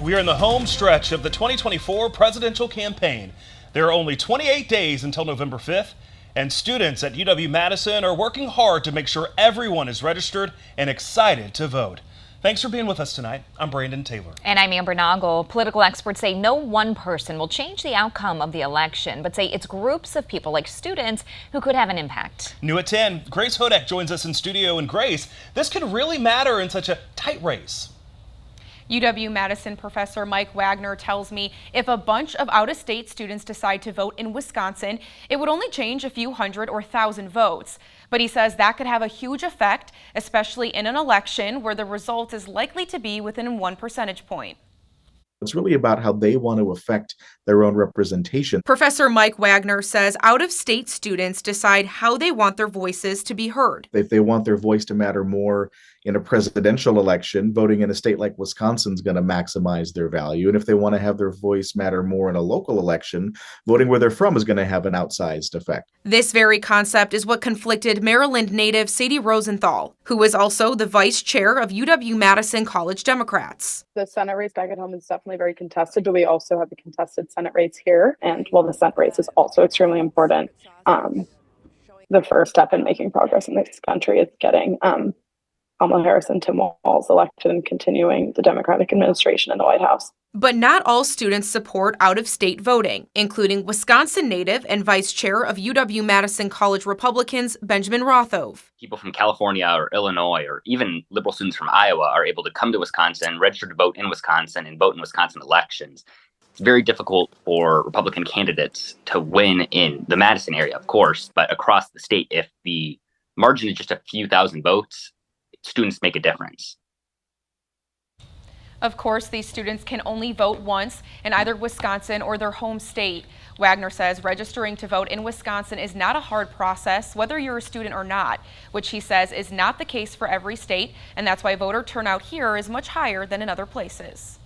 We are in the home stretch of the 2024 presidential campaign. There are only 28 days until November 5th, and students at UW-Madison are working hard to make sure everyone is registered and excited to vote. Thanks for being with us tonight. I'm Brandon Taylor. And I'm Amber Noggle. Political experts say no one person will change the outcome of the election, but say it's groups of people like students who could have an impact. New at 10, Grace Hodak joins us in studio. And Grace, this could really matter in such a tight race. UW-Madison professor Mike Wagner tells me if a bunch of out-of-state students decide to vote in Wisconsin, it would only change a few hundred or thousand votes. But he says that could have a huge effect, especially in an election where the result is likely to be within 1 percentage point. It's really about how they want to affect their own representation. Professor Mike Wagner says out-of-state students decide how they want their voices to be heard. If they want their voice to matter more in a presidential election, voting in a state like Wisconsin is going to maximize their value. And if they want to have their voice matter more in a local election, voting where they're from is going to have an outsized effect. This very concept is what conflicted Maryland native Sadie Rosenthal, who is also the vice chair of UW-Madison College Democrats. The Senate race back at home is definitely very contested, but we also have the contested Senate race here. And while the Senate race is also extremely important, the first step in making progress in this country is getting Kamala Harris and Tim Walz elected and continuing the Democratic administration in the White House. But not all students support out-of-state voting, including Wisconsin native and vice chair of UW-Madison College Republicans, Benjamin Rothove. People from California or Illinois or even liberal students from Iowa are able to come to Wisconsin, register to vote in Wisconsin, and vote in Wisconsin elections. It's very difficult for Republican candidates to win in the Madison area, of course, but across the state, if the margin is just a few thousand votes, students make a difference. Of course, these students can only vote once in either Wisconsin or their home state. Wagner says registering to vote in Wisconsin is not a hard process, whether you're a student or not, which he says is not the case for every state, and that's why voter turnout here is much higher than in other places.